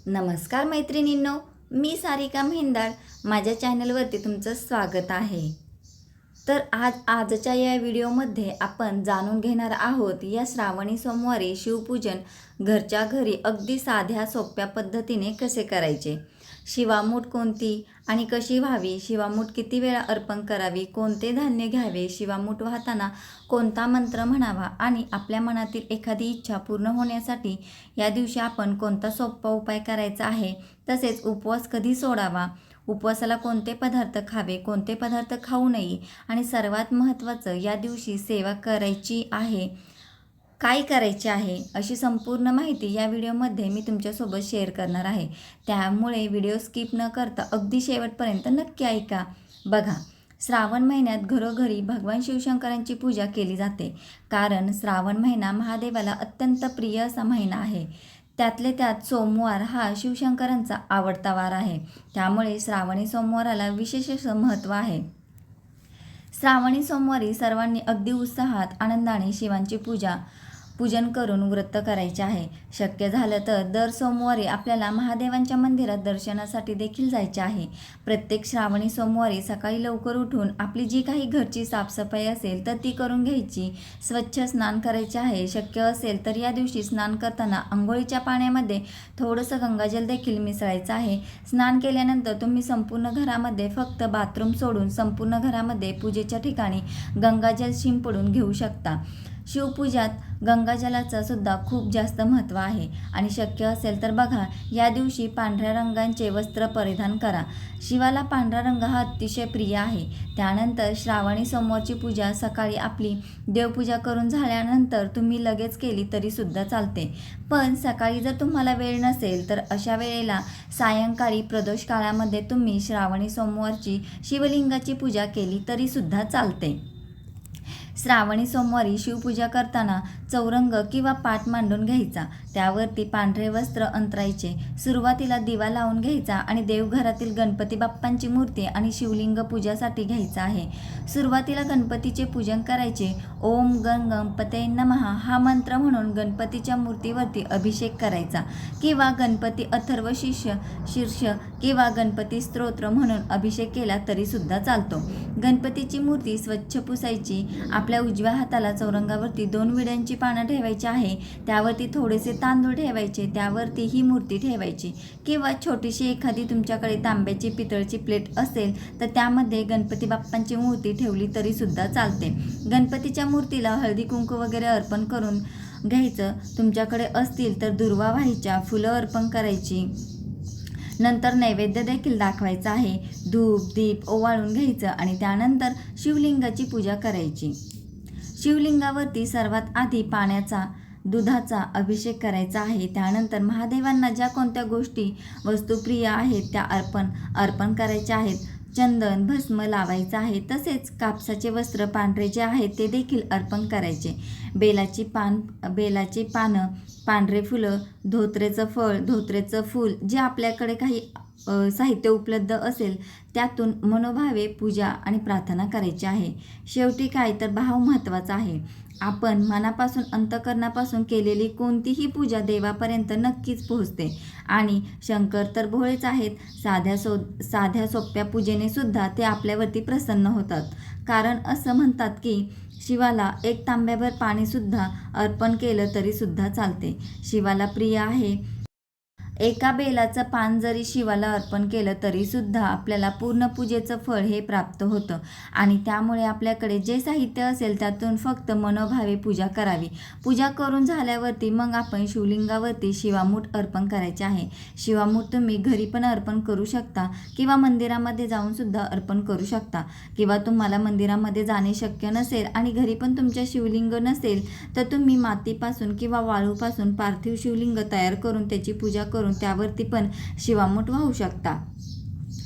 नमस्कार मैत्रिणींनो, मी सारिका मेहंदाळ. माझ्या चॅनलवरती तुमचं स्वागत आहे. तर आजच्या या व्हिडिओमध्ये आपण जाणून घेणार आहोत या श्रावणी सोमवारी शिवपूजन घरच्या घरी अगदी साध्या सोप्या पद्धतीने कसे करायचे, शिवामूठ कोणती आणि कशी व्हावी, शिवामूठ किती वेळा अर्पण करावी, कोणते धान्य घ्यावे, शिवामूठ वाहताना कोणता मंत्र म्हणावा आणि आपल्या मनातील एखादी इच्छा पूर्ण होण्यासाठी या दिवशी आपण कोणता सोपा उपाय करायचा आहे, तसेच उपवास कधी सोडावा, उपवासाला कोणते पदार्थ खावे, कोणते पदार्थ खाऊ नये आणि सर्वात महत्त्वाचं या दिवशी सेवा करायची आहे, काय करायचे आहे, अशी संपूर्ण माहिती या व्हिडिओमध्ये मी तुमच्यासोबत शेअर करणार आहे. त्यामुळे व्हिडिओ स्किप न करता अगदी शेवटपर्यंत नक्की ऐका. बघा, श्रावण महिन्यात घरोघरी भगवान शिवशंकरांची पूजा केली जाते. कारण श्रावण महिना महादेवाला अत्यंत प्रिय असा महिना आहे. त्यातले त्यात सोमवार हा शिवशंकरांचा आवडता वार आहे. त्यामुळे श्रावणी सोमवाराला विशेष असं महत्त्व आहे. श्रावणी सोमवारी सर्वांनी अगदी उत्साहात आनंदाने शिवांची पूजन करून व्रत करायचे आहे. शक्य झालं तर दर सोमवारी आपल्याला महादेवांच्या मंदिरात दर्शनासाठी देखील जायचे आहे. प्रत्येक श्रावणी सोमवारी सकाळी लवकर उठून आपली जी काही घरची साफसफाई असेल तर ती करून घ्यायची. स्वच्छ स्नान करायचे आहे. शक्य असेल तर या दिवशी स्नान करताना आंघोळीच्या पाण्यामध्ये थोडंसं गंगाजल देखील मिसळायचं आहे. स्नान केल्यानंतर तुम्ही संपूर्ण घरामध्ये फक्त बाथरूम सोडून संपूर्ण घरामध्ये पूजेच्या ठिकाणी गंगाजल शिंपडून घेऊ शकता. शिवपूजात गंगाजलाचं सुद्धा खूप जास्त महत्त्व आहे आणि शक्य असेल तर बघा, या दिवशी पांढऱ्या रंगाचे वस्त्र परिधान करा. शिवाला पांढरा रंग हा अतिशय प्रिय आहे. त्यानंतर श्रावणी सोमवारची पूजा सकाळी आपली देवपूजा करून झाल्यानंतर तुम्ही लगेच केली तरी सुद्धा चालते. पण सकाळी जर तुम्हाला वेळ नसेल तर अशा वेळेला सायंकाळी प्रदोष काळामध्ये तुम्ही श्रावणी सोमवारची शिवलिंगाची पूजा केली तरी सुद्धा चालते. श्रावणी सोमवारी शिवपूजा करताना चौरंग किंवा पाट मांडून घ्यायचा. त्यावरती पांढरे वस्त्र अंतरायचे. सुरुवातीला दिवा लावून घ्यायचा आणि देवघरातील गणपती बाप्पांची मूर्ती आणि शिवलिंग पूजासाठी घ्यायचा आहे. सुरुवातीला गणपतीचे पूजन करायचे. ओम गण गणपते नमः हा मंत्र म्हणून गणपतीच्या मूर्तीवरती अभिषेक करायचा किंवा गणपती अथर्व शीर्ष किंवा गणपती स्तोत्र म्हणून अभिषेक केला तरी सुद्धा चालतो. गणपतीची मूर्ती स्वच्छ पुसायची. आपल्या उजव्या हाताला चौरंगावरती 2 विड्यांची पानं ठेवायची आहे. त्यावरती थोडेसे तांदूळ ठेवायचे. त्यावरती ही मूर्ती ठेवायची किंवा छोटीशी एखादी तुमच्याकडे तांब्याची पितळची प्लेट असेल तर त्यामध्ये गणपती बाप्पांची मूर्ती ठेवली तरी सुद्धा चालते. गणपतीच्या मूर्तीला हळदी कुंकू वगैरे अर्पण करून घ्यायचं. तुमच्याकडे असतील तर दुर्वा व्हायच्या, फुलं अर्पण करायची. नंतर नैवेद्य देखील दाखवायचा आहे. धूप दीप ओवाळून घ्यायचं आणि त्यानंतर शिवलिंगाची पूजा करायची. शिवलिंगावरती सर्वात आधी दुधाचा अभिषेक करायचा आहे. त्यानंतर महादेवांना ज्या कोणत्या गोष्टी वस्तू प्रिय आहेत त्या अर्पण करायच्या आहेत. चंदन भस्म लावायचं आहे. तसेच कापसाचे वस्त्र पांढरे जे आहेत ते देखील अर्पण करायचे. बेलाची पानं, पांढरे फुलं, धोत्रेचं फळ, धोत्रेचं फूल, जे आपल्याकडे काही साहित्य उपलब्ध असेल त्यातून मनोभावे पूजा आणि प्रार्थना करायची आहे. शेवटी काय तर भाव महत्त्वाचा आहे. आपण मनापासून अंतःकरणापासून केलेली कोणतीही पूजा देवापर्यंत नक्कीच पोहोचते आणि शंकर तर भोळेच आहेत. साध्या सोप्या पूजेने सुद्धा ते आपल्यावरती प्रसन्न होतात. कारण असं म्हणतात की शिवाला 1 तांब्याभर पाणीसुद्धा अर्पण केलं तरी सुद्धा चालते. शिवाला प्रिय आहे. एका बेलाचं पान जरी शिवाला अर्पण केलं तरी सुद्धा आपल्याला पूर्ण पूजेचं फळ हे प्राप्त होतं आणि त्यामुळे आपल्याकडे जे साहित्य असेल त्यातून फक्त मनोभावे पूजा करावी. पूजा करून झाल्यावरती मग आपण शिवलिंगावरती शिवामूठ अर्पण करायचे आहे. शिवामूठ तुम्ही घरी पण अर्पण करू शकता किंवा मंदिरामध्ये जाऊन सुद्धा अर्पण करू शकता. किंवा तुम्हाला मंदिरामध्ये जाणे शक्य नसेल आणि घरी पण तुमच्या शिवलिंग नसेल तर तुम्ही मातीपासून किंवा वाळूपासून पार्थिव शिवलिंग तयार करून त्याची पूजा करून त्यावरती पण शिवामूठ वाहू शकता.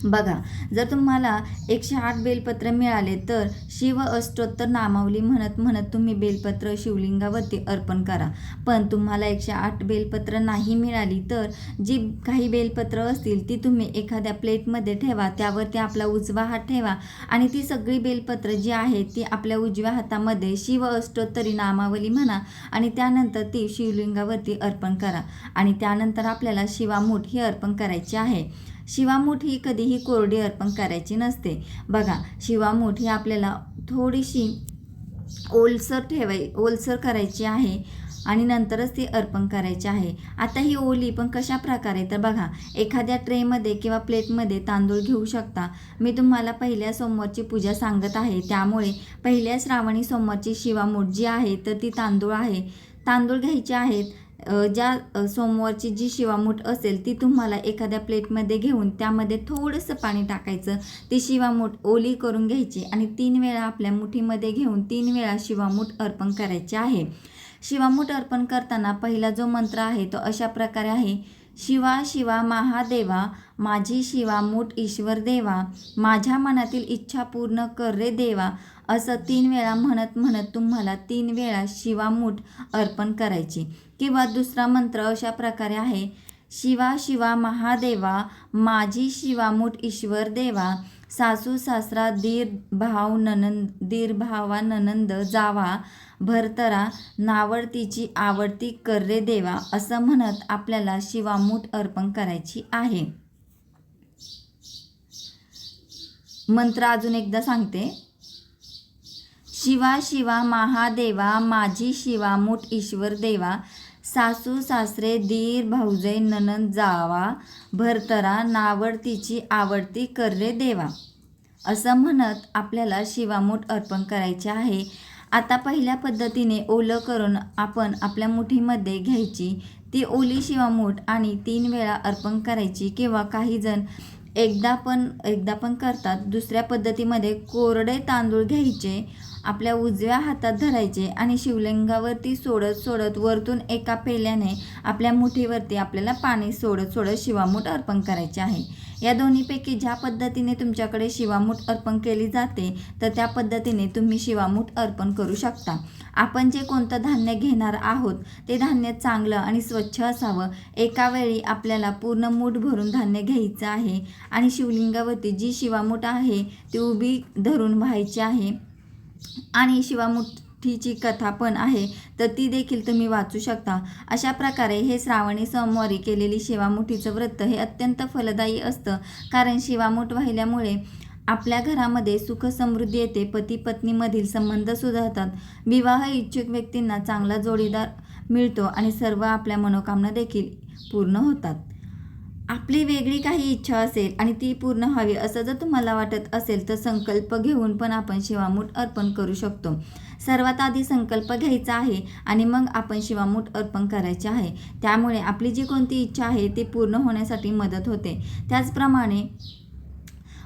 बघा, जर तुम्हाला 108 बेलपत्र मिळाले तर शिव अष्टोत्तर नामावली म्हणत म्हणत तुम्ही बेलपत्र शिवलिंगावरती अर्पण करा. पण तुम्हाला 108 बेलपत्र नाही मिळाली तर जी काही बेलपत्र असतील ती तुम्ही एखाद्या प्लेटमध्ये ठेवा, त्यावरती आपला उजवा हात ठेवा आणि ती सगळी बेलपत्र जी आहेत ती आपल्या उजव्या हातामध्ये शिव अष्टोत्तरी नामावली म्हणा आणि त्यानंतर ती शिवलिंगावरती अर्पण करा. आणि त्यानंतर आपल्याला शिवामूठ ही अर्पण करायची आहे. शिवामूठ ही कधीही कोरडी अर्पण करायची नसते. बघा, शिवामूठ ही आपल्याला थोडीशी ओलसर करायची आहे आणि नंतरच ती अर्पण करायची आहे. आता ही ओली पण कशा प्रकारे, तर बघा, एखाद्या ट्रेमध्ये किंवा प्लेटमध्ये तांदूळ घेऊ शकता. मी तुम्हाला पहिल्या सोमवारची पूजा सांगत आहे, त्यामुळे पहिल्या श्रावणी सोमवारची शिवामूठ जी आहे तर ती तांदूळ घ्यायचे आहेत. ज्या सोमवारची जी शिवामूठ असेल ती तुम्हाला एखाद्या प्लेटमध्ये घेऊन त्यामध्ये थोडंसं पाणी टाकायचं, ती शिवामूठ ओली करून घ्यायची आणि 3 वेळा आपल्या मुठीमध्ये घेऊन 3 वेळा शिवामूठ अर्पण करायचे आहे. शिवामूठ अर्पण करताना पहिला जो मंत्र आहे तो अशा प्रकारे आहे: शिवा शिवा महादेवा, माझी शिवामूठ ईश्वर देवा, माझ्या मनातील इच्छा पूर्ण कर रे देवा. असं 3 वेळा म्हणत म्हणत तुम्हाला 3 वेळा शिवामूठ अर्पण करायची. किंवा दुसरा मंत्र अशा प्रकारे आहे: शिवा शिवा महादेवा, माझी शिवामूठ ईश्वर देवा, सासू सासरा दीर भावा ननंद जावा, भरतरा नावडतीची आवडती कर रे देवा. असं म्हणत आपल्याला शिवामूठ अर्पण करायची आहे. मंत्र अजून एकदा सांगते: शिवा शिवा महादेवा, माझी शिवामूठ ईश्वर देवा, सासू सासरे दीर भाऊजय ननंद जावा, भरतरा नावडतीची आवडती कर रे देवा. असं म्हणत आपल्याला शिवामूठ अर्पण करायचे आहे. आता पहिल्या पद्धतीने ओलं करून आपण आपल्या मुठीमध्ये घ्यायची ती ओली शिवामूठ आणि 3 वेळा अर्पण करायची. किंवा काही जण एकदा पण करतात. दुसऱ्या पद्धतीमध्ये कोरडे तांदूळ घ्यायचे, आपल्या उजव्या हातात धरायचे आणि शिवलिंगावरती सोडत वरतून एका पेल्याने आपल्या मुठीवरती आपल्याला पाणी सोडत शिवामूठ अर्पण करायचे आहे. या दोन्हीपैकी ज्या पद्धतीने तुमच्याकडे शिवामूठ अर्पण केली जाते तर त्या पद्धतीने तुम्ही शिवामूठ अर्पण करू शकता. आपण जे कोणतं धान्य घेणार आहोत ते धान्य चांगलं आणि स्वच्छ असावं. एका वेळी आपल्याला पूर्ण मूठ भरून धान्य घ्यायचं आहे आणि शिवलिंगावरती जी शिवामूठ आहे ती उभी धरून व्हायची आहे. आणि शिवामुठीची कथा पण आहे तर ती देखील तुम्ही वाचू शकता. अशा प्रकारे हे श्रावणी सोमवारी केलेली शिवामुठीचं व्रत हे अत्यंत फलदायी असतं. कारण शिवामूठ वाहिल्यामुळे आपल्या घरामध्ये सुख समृद्धी येते, पती पत्नीमधील संबंध सुधारतात, विवाह इच्छुक व्यक्तींना चांगला जोडीदार मिळतो आणि सर्व आपल्या मनोकामना देखील पूर्ण होतात. आपली वेगळी काही इच्छा असेल आणि ती पूर्ण व्हावी असं जर तुम्हाला वाटत असेल तर संकल्प घेऊन पण आपण शिवामूठ अर्पण करू शकतो. सर्वात आधी संकल्प घ्यायचा आहे आणि मग आपण शिवामूठ अर्पण करायचे आहे. त्यामुळे आपली जी कोणती इच्छा आहे ती पूर्ण होण्यासाठी मदत होते. त्याचप्रमाणे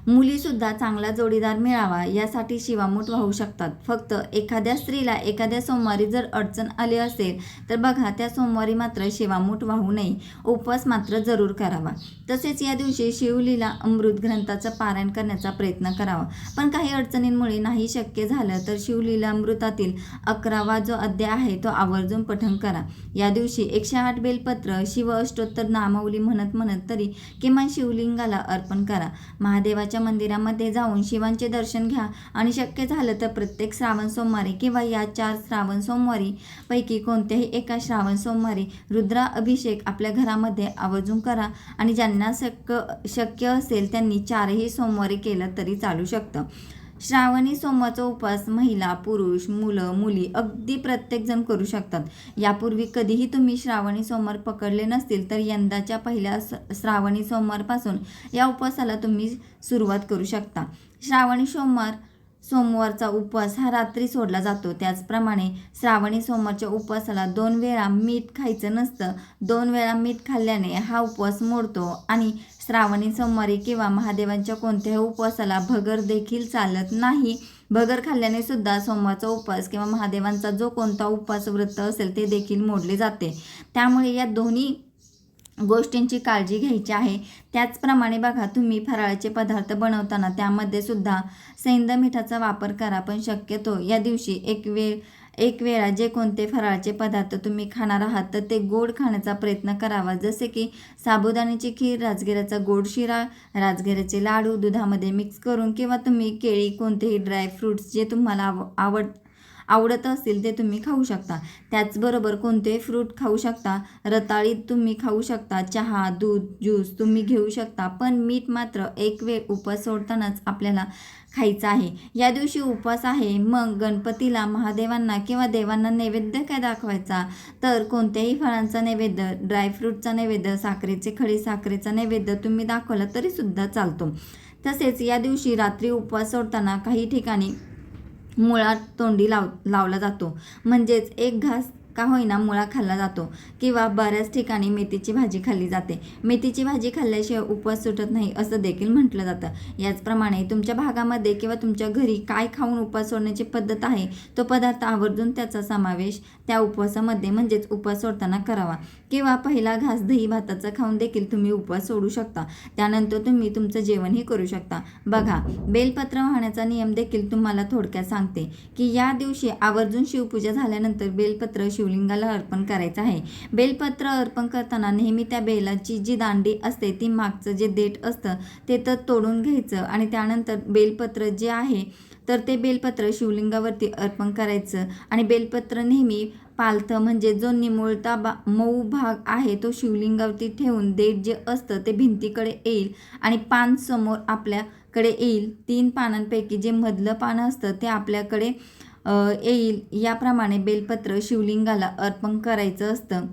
मुलीसुद्धा चांगला जोडीदार मिळावा यासाठी शिवामूठ वाहू शकतात. फक्त एखाद्या स्त्रीला एखाद्या सोमवारी जर अडचण आली असेल तर बघा, त्या सोमवारी मात्र शिवामूठ वाहू नये, उपवास मात्र जरूर करावा. तसेच या दिवशी शिवलीला अमृत ग्रंथाचं पारायण करण्याचा प्रयत्न करावा. पण काही अडचणींमुळे नाही शक्य झालं तर शिवलीला अमृतातील 11वा जो अध्याय आहे तो आवर्जून पठण करा. या दिवशी 108 बेलपत्र शिव अष्टोत्तर नामावली म्हणत तरी किमान शिवलिंगाला अर्पण करा. महादेवाच्या मंदिरामध्ये जाऊन शिवांचे दर्शन घ्या आणि शक्य झालं तर प्रत्येक श्रावण सोमवारी किंवा या 4 श्रावण सोमवारी पैकी कोणत्याही एका श्रावण सोमवारी रुद्रा अभिषेक आपल्या घरामध्ये आवर्जून करा. आणि ज्यांना शक्य असेल त्यांनी 4ही सोमवारी केलं तरी चालू शकतं. श्रावणी सोमवारचा उपवास महिला, पुरुष, मुलं, मुली अगदी प्रत्येकजण करू शकतात. यापूर्वी कधीही तुम्ही श्रावणी सोमवार पकडले नसतील तर यंदाच्या पहिल्या श्रावणी सोमवारपासून या उपवासाला तुम्ही सुरुवात करू शकता. श्रावणी सोमवारचा उपवास हा रात्री सोडला जातो. त्याचप्रमाणे श्रावणी सोमवारच्या उपवासाला 2 वेळा मीठ खायचं नसतं. 2 वेळा मीठ खाल्ल्याने हा उपवास मोडतो आणि श्रावणी सोमवारी किंवा महादेवांच्या कोणत्याही उपवासाला भगर देखील चालत नाही. भगर खाल्ल्याने सुद्धा सोमवारचा उपवास किंवा महादेवांचा जो कोणता उपवास व्रत असेल ते देखील मोडले जाते. त्यामुळे या दोन्ही गोष्टींची काळजी घ्यायची आहे. त्याचप्रमाणे बघा, तुम्ही फराळाचे पदार्थ बनवताना त्यामध्ये सुद्धा सैंध मीठाचा वापर करा. पण शक्यतो या दिवशी एक वेळा जे कोणते फराळाचे पदार्थ तुम्ही खाणार आहात तर ते गोड खाण्याचा प्रयत्न करावा. जसे की साबुदाण्याची खीर, राजगिऱ्याचा गोड शिरा, राजगिऱ्याचे लाडू दुधामध्ये मिक्स करून, किंवा तुम्ही केळी, कोणतेही ड्रायफ्रूट्स जे तुम्हाला आवडत असतील ते तुम्ही खाऊ शकता. त्याचबरोबर कोणतेही फ्रूट खाऊ शकता. रताळी तुम्ही खाऊ शकता. चहा, दूध, ज्यूस तुम्ही घेऊ शकता. पण मीठ मात्र एक वेळ उपवास सोडतानाच आपल्याला खायचं आहे. या दिवशी उपवास आहे, मग गणपतीला, महादेवांना किंवा देवांना नैवेद्य काय दाखवायचा, तर कोणत्याही फळांचा नैवेद्य, ड्रायफ्रूटचा नैवेद्य, खडी साखरेचा नैवेद्य तुम्ही दाखवला तरीसुद्धा चालतो. तसेच या दिवशी रात्री उपवास सोडताना काही ठिकाणी मुळा तोंडी लावला जातो. म्हणजेच एक घास का होईना मुळा खाल्ला जातो, किंवा बऱ्याच ठिकाणी मेथीची भाजी खाल्ली जाते. मेथीची भाजी खाल्ल्याशिवाय उपवास सुटत नाही असं देखील म्हटलं जातं. याचप्रमाणे तुमच्या भागामध्ये किंवा तुमच्या घरी काय खाऊन उपवास सोडण्याची पद्धत आहे, तो पदार्थ आवर्जून त्याचा समावेश त्या उपवासामध्ये म्हणजेच उपवास सोडताना करावा. किंवा पहिला घास दही भाताचा खाऊन देखील तुम्ही उपवास सोडू शकता. त्यानंतर तुम्ही तुमचं जेवणही करू शकता. बघा, बेलपत्र वाहण्याचा नियम देखील तुम्हाला थोडक्यात सांगते की या दिवशी आवर्जून शिवपूजा झाल्यानंतर बेलपत्र शिवलिंगाला अर्पण करायचं आहे. बेलपत्र अर्पण करताना नेहमी त्या बेलाची जी दांडी असते ती मागचं जे देठ असतं ते तर तोडून घ्यायचं, आणि त्यानंतर बेलपत्र जे आहे तर ते बेलपत्र शिवलिंगावरती अर्पण करायचं. आणि बेलपत्र नेहमी पालथं म्हणजे जो निमुळता मऊ भाग आहे तो शिवलिंगावरती ठेवून देठ जे असतं ते भिंतीकडे येईल आणि पान समोर आपल्याकडे येईल. 3 पानांपैकी जे मधलं पान असतं ते आपल्याकडे येईल. याप्रमाणे बेलपत्र शिवलिंगाला अर्पण करायचं असतं.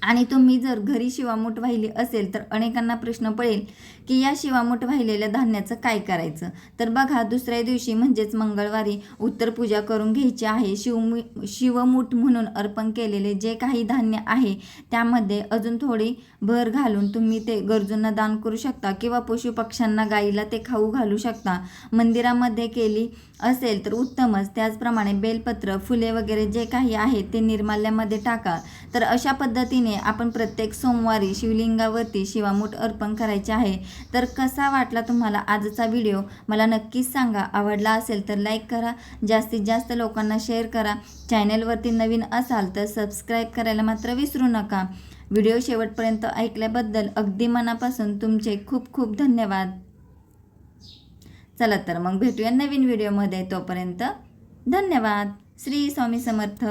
आणि तुम्ही जर घरी शिवामूठ वाहिली असेल तर अनेकांना प्रश्न पडेल की या शिवामूठ वाहिलेल्या धान्याचं काय करायचं. तर बघा, दुसऱ्या दिवशी म्हणजेच मंगळवारी उत्तर पूजा करून घ्यायची आहे. शिवमूठ म्हणून अर्पण केलेले जे काही धान्य आहे त्यामध्ये अजून थोडी भर घालून तुम्ही ते गरजूंना दान करू शकता, किंवा पशुपक्ष्यांना, गाईला ते खाऊ घालू शकता. मंदिरामध्ये केली असेल तर उत्तमच. त्याचप्रमाणे बेलपत्र, फुले वगैरे जे काही आहे ते निर्माल्यामध्ये टाका. तर अशा पद्धतीने आपण प्रत्येक सोमवारी शिवलिंगावरती शिवामूठ अर्पण करायचे आहे. तर कसा वाटला तुम्हाला आजचा व्हिडिओ मला नक्कीच सांगा. आवडला असेल तर लाईक करा, जास्तीत जास्त लोकांना शेअर करा. चॅनलवरती नवीन असाल तर सबस्क्राईब करायला मात्र विसरू नका. व्हिडिओ शेवटपर्यंत ऐकल्याबद्दल अगदी मनापासून तुमचे खूप खूप धन्यवाद. चला तर मग भेटूया नवीन व्हिडिओमध्ये. तोपर्यंत धन्यवाद. श्री स्वामी समर्थ.